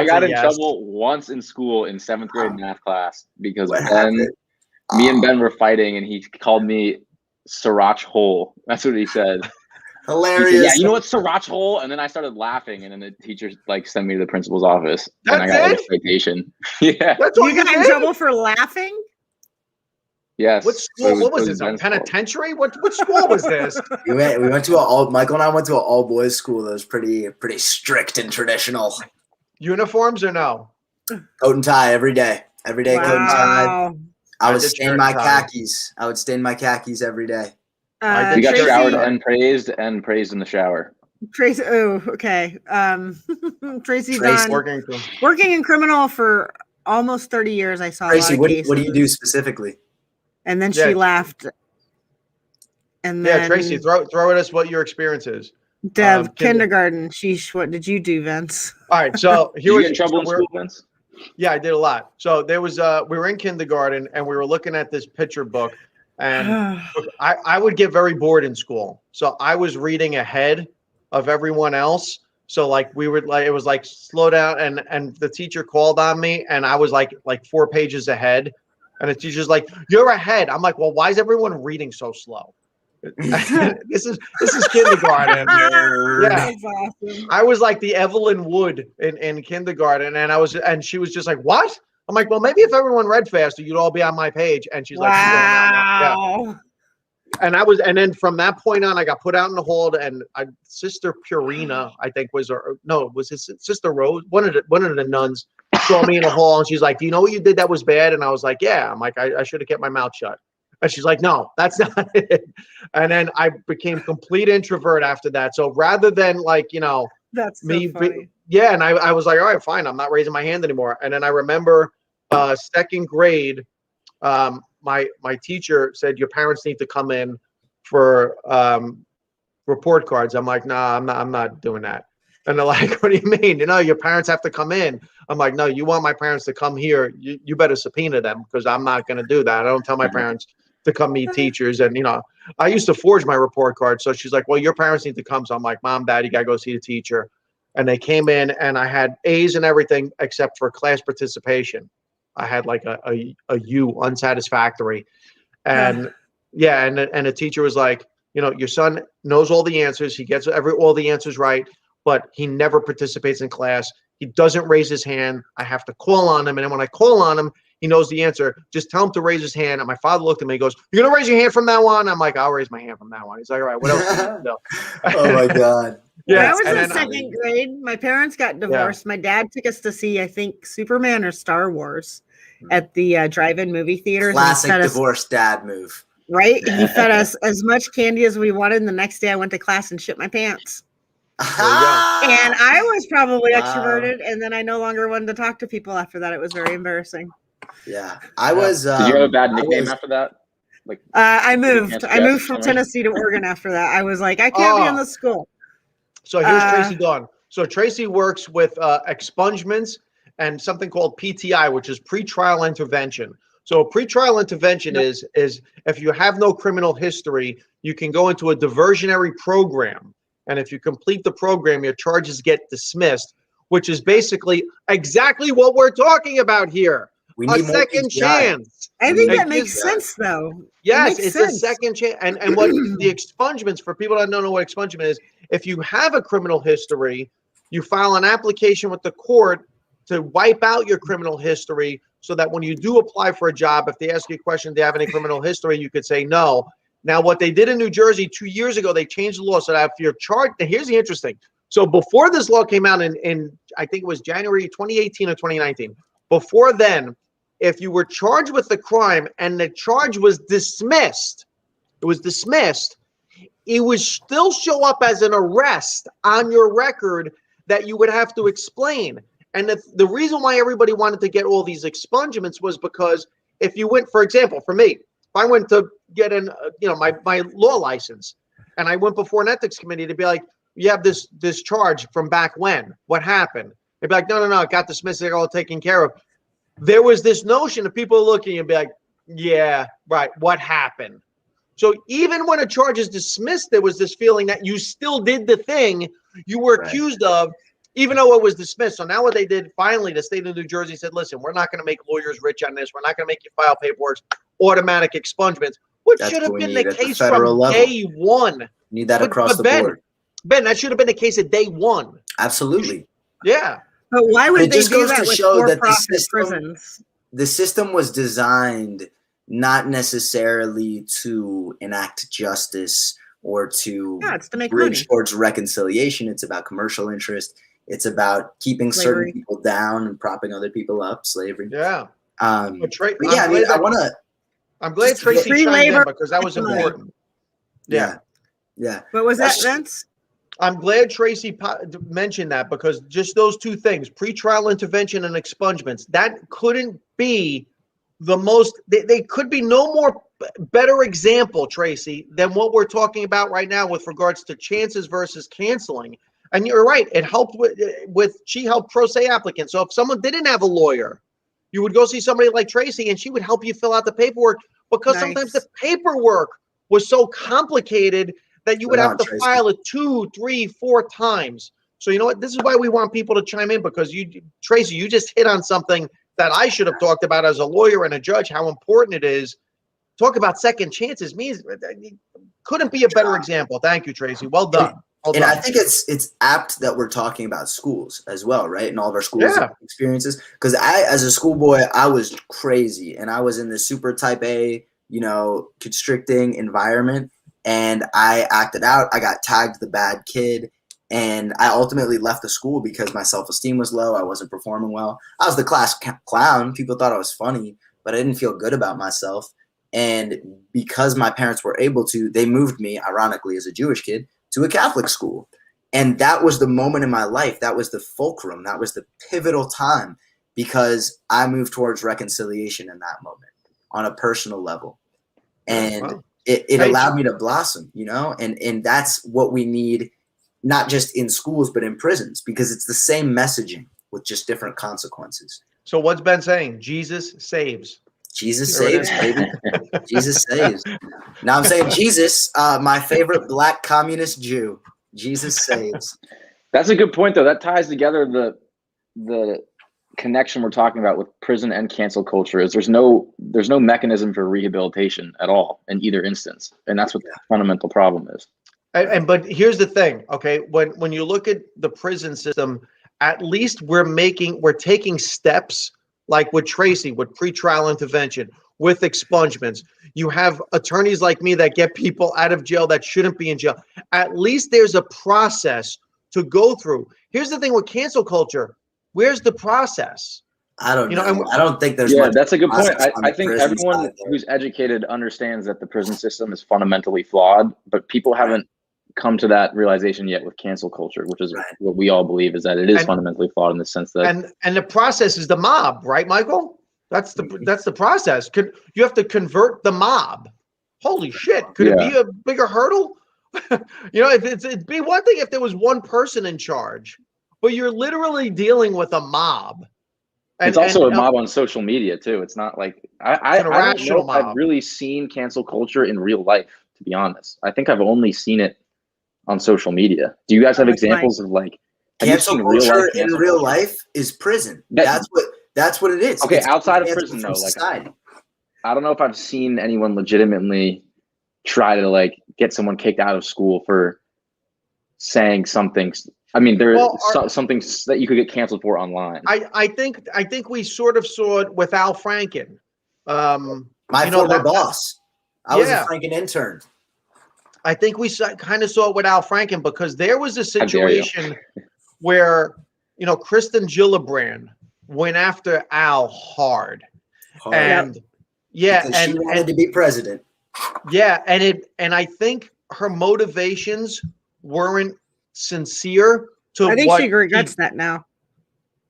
got in trouble once in school in 7th grade math class because me and Ben were fighting and he called me Sriracha hole. That's what he said. Hilarious. He said, yeah, you know what, Sriracha hole? And then I started laughing, and then the teacher sent me to the principal's office, and I got a citation. Yeah. You got in trouble for laughing? Yes. What school? What was this? A penitentiary? What school was this? We went to Michael and I went to an all boys school that was pretty strict and traditional. Uniforms or no? Coat and tie every day. Every day, coat and tie. I would stain my khakis. Every day. We got showered and praised in the shower. Tracy, oh, okay. Tracy's working in criminal for almost 30 years. I saw Tracy, a lot of cases. What do you do specifically? And then she laughed. And then Tracy, throw at us what your experience is. Deb, kindergarten. What did you do, Vince? All right, so here was in trouble in school, Vince. Yeah, I did a lot. So there was we were in kindergarten and we were looking at this picture book, and I would get very bored in school. So I was reading ahead of everyone else. So like it was like slow down, and the teacher called on me, and I was like 4 pages ahead, and the teacher's like, "You're ahead." I'm like, "Well, why is everyone reading so slow?" this is kindergarten. Yeah, awesome. I was like the Evelyn Wood in kindergarten, and she was just like, "What?" I'm like, "Well, maybe if everyone read faster, you'd all be on my page." And she's like, "Wow." Yeah. And then from that point on, I got put out in the hall, and Sister Purina, I think was his Sister Rose, one of the nuns, saw me in the hall, and she's like, "Do you know what you did that was bad?" And I was like, "Yeah." I'm like, I should have kept my mouth shut. And she's like, "No, that's not it." And then I became complete introvert after that. So rather than that's so funny. And I was like, "All right, fine. I'm not raising my hand anymore." And then I remember 2nd grade, my teacher said, "Your parents need to come in for report cards." I'm like, "Nah, I'm not doing that." And they're like, "What do you mean? Your parents have to come in." I'm like, "No, you want my parents to come here? You better subpoena them, because I'm not going to do that. I don't tell my parents to come meet teachers." And I used to forge my report card. So she's like, "Well, your parents need to come." So I'm like, "Mom, Dad, you got to go see the teacher." And they came in, and I had A's and everything except for class participation. I had like a U, unsatisfactory. And and the teacher was like, "Your son knows all the answers. He gets all the answers right, but he never participates in class. He doesn't raise his hand. I have to call on him. And then when I call on him, he knows the answer. Just tell him to raise his hand." And my father looked at me and goes, "You're going to raise your hand from now on?" I'm like, "I'll raise my hand from now on." He's like, "All right, what else?" Oh my God. Yeah, I was in 2nd grade. My parents got divorced. Yeah. My dad took us to see, I think, Superman or Star Wars at the drive-in movie theaters. Classic divorced dad move. Right? He fed us as much candy as we wanted. And the next day I went to class and shit my pants. And I was probably Wow. extroverted, and then I no longer wanted to talk to people after that. It was very embarrassing. Yeah, I was. Did you have a bad nickname after that? Like, I moved. Cancer I Jess moved or from something? Tennessee to Oregon after that. I was like, I can't be in this school. So here's Tracy Dawn. So Tracy works with expungements and something called PTI, which is pretrial intervention. So a pretrial intervention is if you have no criminal history, you can go into a diversionary program. And if you complete the program, your charges get dismissed, which is basically exactly what we're talking about here. We A need more second PTI. chance. I think It that makes gives- sense, though. Yes, makes it's sense. a second chance. And what the expungements, for people that don't know what expungement is, if you have a criminal history, you file an application with the court to wipe out your criminal history so that when you do apply for a job, if they ask you a question, do you have any criminal history, you could say no. Now, what they did in New Jersey 2 years ago, they changed the law so that if you're charged, here's the interesting. So before this law came out in I think it was January 2018 or 2019, before then, if you were charged with the crime and the charge was dismissed, it would still show up as an arrest on your record that you would have to explain. And the reason why everybody wanted to get all these expungements was because if you went, for example, for me, if I went to get my law license and I went before an ethics committee to be like, you have this charge from back when, what happened? They'd be like, no, it got dismissed, they're all taken care of. There was this notion of people looking and be like, yeah, right, what happened? So even when a charge is dismissed, there was this feeling that you still did the thing you were accused of, even though it was dismissed. So now what they did, finally, the state of New Jersey said, listen, we're not going to make lawyers rich on this. We're not going to make you file paperwork, automatic expungements, which should have been the case from day one. Need that across the board. Ben, that should have been the case at day one. Absolutely. Yeah. But why would they just do goes that to with show that for-profit prisons? The system was designed not necessarily to enact justice or to it's to make bridge money towards reconciliation. It's about commercial interest. It's about keeping certain people down and propping other people up. Slavery. Yeah. I'm glad Tracy chimed in because that was important. Yeah. What was that, Vince? I'm glad Tracy mentioned that because just those two things, pretrial intervention and expungements, that couldn't be the most, they could be no more better example, Tracy, than what we're talking about right now with regards to chances versus canceling. And you're right, it helped she helped pro se applicants. So if someone didn't have a lawyer, you would go see somebody like Tracy and she would help you fill out the paperwork because sometimes the paperwork was so complicated that you would have to file it 2, 3, 4 times. So you know what? This is why we want people to chime in because Tracy, you just hit on something that I should have talked about as a lawyer and a judge, how important it is. Talk about second chances means couldn't be a better example. Thank you, Tracy. Well done. I think it's apt that we're talking about schools as well, right? And all of our schools experiences. Because as a schoolboy, I was crazy and I was in the super type A, constricting environment. And I acted out. I got tagged the bad kid. And I ultimately left the school because my self-esteem was low. I wasn't performing well. I was the class clown. People thought I was funny, but I didn't feel good about myself. And because my parents were able to, they moved me, ironically, as a Jewish kid, to a Catholic school. And that was the moment in my life. That was the fulcrum. That was the pivotal time because I moved towards reconciliation in that moment on a personal level. And it allowed me to blossom, and that's what we need, not just in schools, but in prisons, because it's the same messaging with just different consequences. So what's Ben saying? Jesus saves. Jesus saves, baby. Jesus saves. Now I'm saying Jesus, my favorite black communist Jew. Jesus saves. That's a good point, though. That ties together the connection we're talking about with prison and cancel culture. Is there's no mechanism for rehabilitation at all in either instance, and that's what the fundamental problem is. But here's the thing, okay? When you look at the prison system, at least we're taking steps like with Tracy, with pretrial intervention, with expungements. You have attorneys like me that get people out of jail that shouldn't be in jail. At least there's a process to go through. Here's the thing with cancel culture. Where's the process? I don't know. I don't think there's much that's a good point. I think prison everyone who's educated understands that the prison system is fundamentally flawed, but people haven't come to that realization yet with cancel culture, which is what we all believe, is that it is fundamentally flawed in the sense that and the process is the mob, right, Michael? That's the process. You have to convert the mob. Holy shit! Could it be a bigger hurdle? It'd be one thing if there was one person in charge, but you're literally dealing with a mob. It's also a mob on social media too. It's not like I don't know if I've really seen cancel culture in real life, to be honest. I think I've only seen it on social media. Do you guys have examples of like cancel culture in real life is prison? That's what it is. Okay, outside of prison though, like I don't know if I've seen anyone legitimately try to like get someone kicked out of school for saying something. I mean, there's something that you could get canceled for online. I think we sort of saw it with Al Franken. My former boss. I was a Franken intern. I think we kind of saw it with Al Franken because there was a situation where, Kristen Gillibrand went after Al hard. And because she wanted to be president. Yeah, and I think her motivations weren't sincere to I think she regrets that now.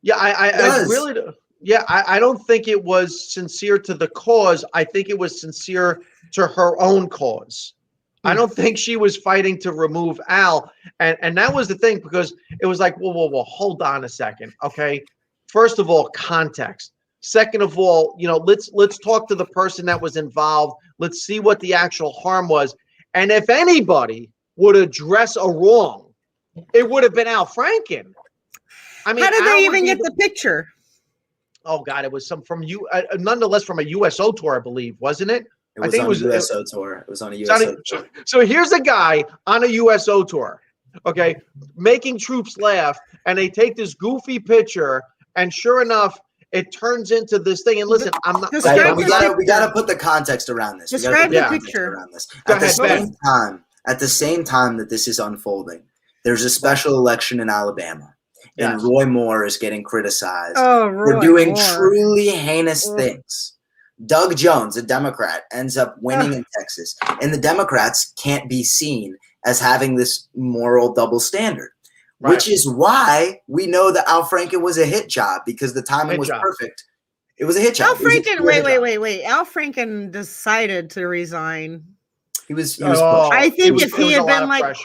Yeah, I really do. Yeah, I don't think it was sincere to the cause. I think it was sincere to her own cause. I don't think she was fighting to remove Al. And that was the thing, because it was like, whoa, hold on a second. Okay. First of all, context. Second of all, let's talk to the person that was involved. Let's see what the actual harm was. And if anybody would address a wrong, it would have been Al Franken. I mean, how did they even get the picture? Oh God, it was nonetheless from a USO tour, I believe, wasn't it? I think it was a USO tour. It was on a USO tour. So here's a guy on a USO tour, okay, making troops laugh, and they take this goofy picture, and sure enough, it turns into this thing. And listen, I'm not. We gotta put the context around this. Describe the picture. At the same time that this is unfolding, there's a special election in Alabama, and Roy Moore is getting criticized for doing truly heinous things. Doug Jones, a Democrat, ends up winning in Texas, and the Democrats can't be seen as having this moral double standard, which is why we know that Al Franken was a hit job, because the timing was perfect. It was a hit job. Al Franken, wait. Al Franken decided to resign. He was I think if he had been like,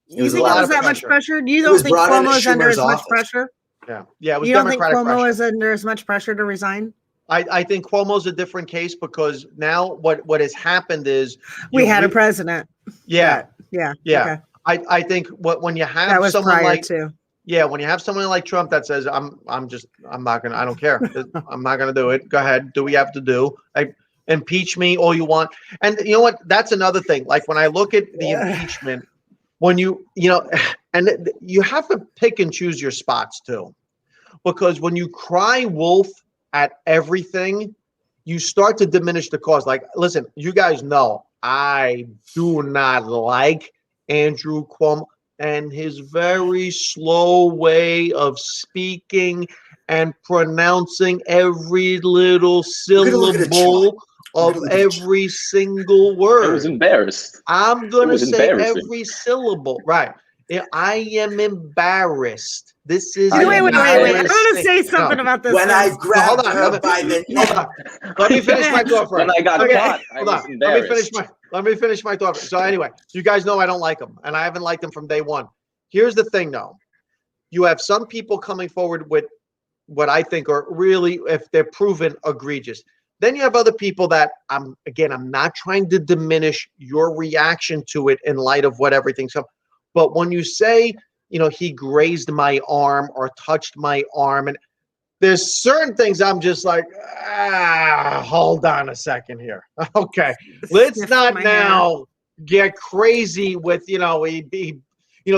you think it was that much pressure? You don't think Cuomo's under as much pressure? Yeah. It was you don't think Democratic Cuomo is under as much pressure to resign? I think Cuomo's a different case, because now what has happened is we had a president. Yeah. Okay. I think when you have someone like when you have someone like Trump that says I'm not gonna, I don't care, I'm not gonna do it. Go ahead, do what you have to do. Impeach me all you want. And you know what? That's another thing. Like when I look at the impeachment, when you have to pick and choose your spots too, because when you cry wolf at everything, you start to diminish the cause. Like, listen, you guys know I do not like Andrew Cuomo and his very slow way of speaking and pronouncing every little syllable of every single word. I was embarrassed. I'm going to say every syllable. Right. I am embarrassed. This is wait. I'm going to say something about this. When I grabbed her by the neck. Let me finish my thought first. When I got caught, I was embarrassed. Let me finish my thought. So anyway, you guys know I don't like him, and I haven't liked him from day one. Here's the thing, though. You have some people coming forward with what I think are really, if they're proven, egregious. Then you have other people that I'm not trying to diminish your reaction to it in light of what everything's up. But when you say, he grazed my arm or touched my arm, and there's certain things I'm just like, hold on a second here. Okay, let's not now get crazy with, he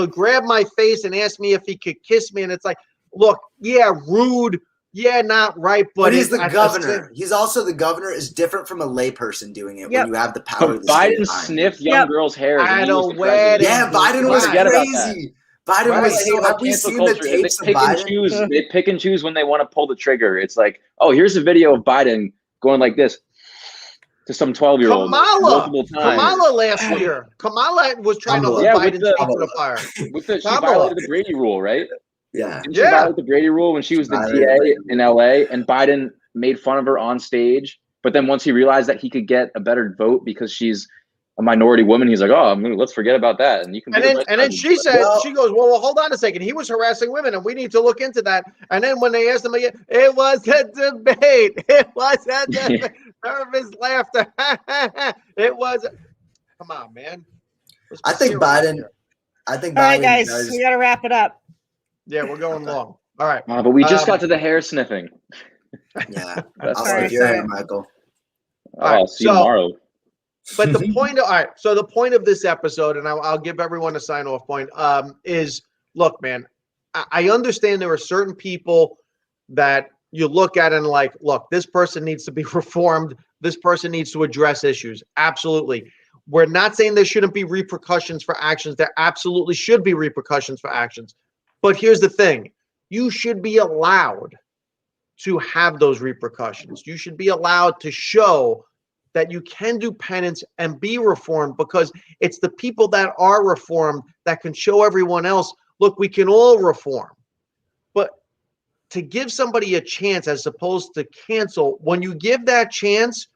grabbed my face and asked me if he could kiss me. And it's like, look, rude. Yeah, not right. But he's the governor. He's also the governor. Is different from a layperson doing it when you have the power. Biden sniffed young girls' hair. Biden was crazy. Biden was so. Have we seen the tapes of Biden? They pick and choose when they want to pull the trigger. It's like, oh, here's a video of Biden going like this. to some 12-year-old multiple times. Kamala last year. Kamala was trying to hold Biden's feet to the fire. She violated the Brady rule, right? Yeah. Didn't she violate the Brady rule when she was the TA in LA and Biden made fun of her on stage? But then once he realized that he could get a better vote because she's a minority woman, he's like, "Oh, let's forget about that." And you can. And then she said, "She goes, well, hold on a second. He was harassing women, and we need to look into that." And then when they asked him again, it was a debate. It was a debate. Nervous laughter. It was. Come on, man. I think Biden. I think. All right, Biden guys, does. we got to wrap it up. Yeah, we're going long. All right. But we just got to the hair sniffing. Yeah, I'll sniff your hair, Michael. I'll see you tomorrow. But the point, all right. So the point of this episode, and I'll give everyone a sign-off point, is look, man. I understand there are certain people that you look at and like, look, this person needs to be reformed. This person needs to address issues. Absolutely. We're not saying there shouldn't be repercussions for actions. There absolutely should be repercussions for actions. But here's the thing: you should be allowed to have those repercussions. You should be allowed to show that you can do penance and be reformed, because it's the people that are reformed that can show everyone else, look, we can all reform. But to give somebody a chance as opposed to cancel, when you give that chance,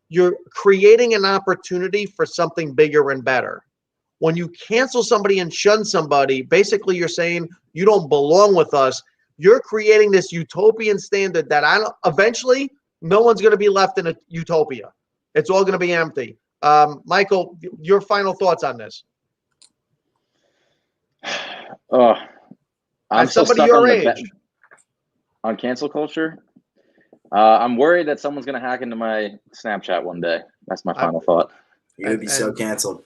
you're creating an opportunity for something bigger and better. When you cancel somebody and shun somebody, basically you're saying you don't belong with us. You're creating this utopian standard that eventually no one's going to be left in a utopia. It's all going to be empty. Michael, your final thoughts on this? I'm still somebody stuck your on age. On cancel culture. I'm worried that someone's going to hack into my Snapchat one day. That's my final thought. You would be so canceled.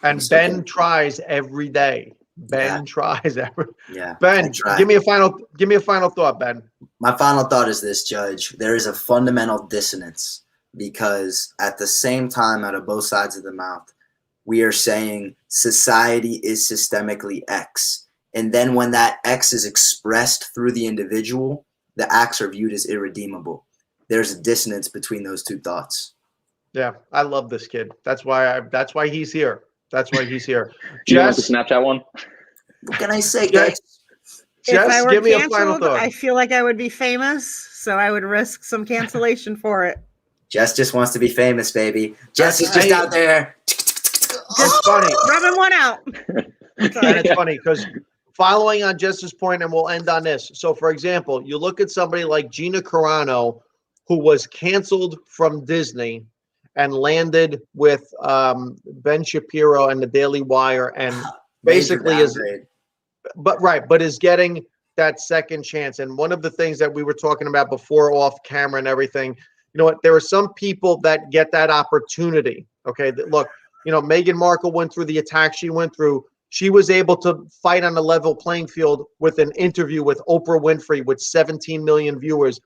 And Ben tries every day. Ben tries every. Yeah. Ben, give me a final thought, Ben. My final thought is this, Judge. There is a fundamental dissonance, because at the same time, out of both sides of the mouth, we are saying society is systemically X. And then when that X is expressed through the individual, the acts are viewed as irredeemable. There's a dissonance between those two thoughts. Yeah, I love this kid. That's why he's here. That's why he's here. You want the Snapchat one? What can I say, guys? If I were give me a final canceled, thought. I feel like I would be famous, so I would risk some cancellation for it. Jess just wants to be famous, baby. Jess is just out there. It's funny. Rubbing one out. And it's funny because following on Jess's point, and we'll end on this. So, for example, you look at somebody like Gina Carano, who was canceled from Disney and landed with Ben Shapiro and the Daily Wire, and basically but is getting that second chance. And one of the things that we were talking about before off camera and everything, you know what, there are some people that get that opportunity. Okay, look, you know, Meghan Markle went through the attack she went through. She was able to fight on a level playing field with an interview with Oprah Winfrey with 17 million viewers.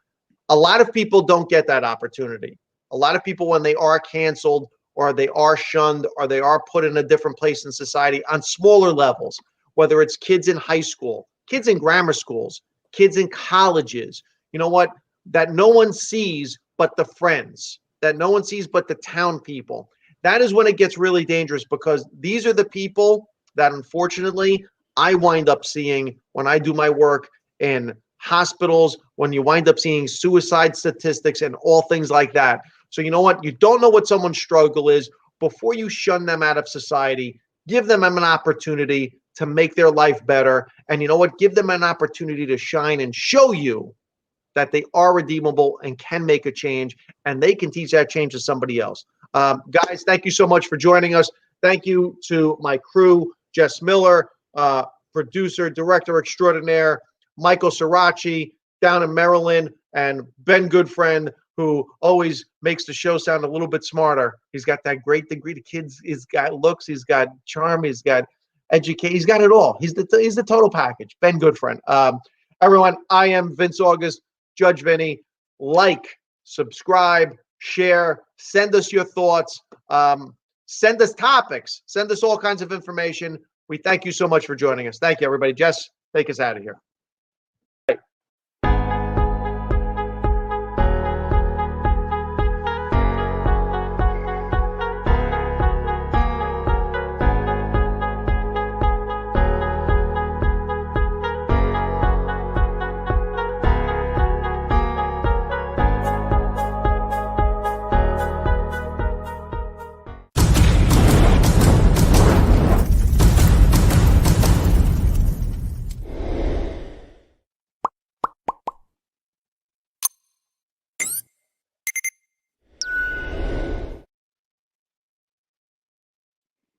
A lot of people don't get that opportunity. A lot of people, when they are canceled or they are shunned or they are put in a different place in society on smaller levels, whether it's kids in high school, kids in grammar schools, kids in colleges, you know what, that no one sees but the friends, that no one sees but the town people. That is when it gets really dangerous, because these are the people that unfortunately I wind up seeing when I do my work in hospitals, when you wind up seeing suicide statistics and all things like that. So you know what? You don't know what someone's struggle is. Before you shun them out of society, give them an opportunity to make their life better. And you know what? Give them an opportunity to shine and show you that they are redeemable and can make a change, and they can teach that change to somebody else. Guys, thank you so much for joining us. Thank you to my crew, Jess Miller, producer, director extraordinaire, Michael Sirachi down in Maryland, and Ben Goodfriend, who always makes the show sound a little bit smarter. He's got that great degree. The kid's, he's got looks, he's got charm, he's got education, he's got it all. He's the total package. Ben Goodfriend. Everyone, I am Vince August, Judge Vinny. Like, subscribe, share, send us your thoughts, send us topics, send us all kinds of information. We thank you so much for joining us. Thank you, everybody. Jess, take us out of here.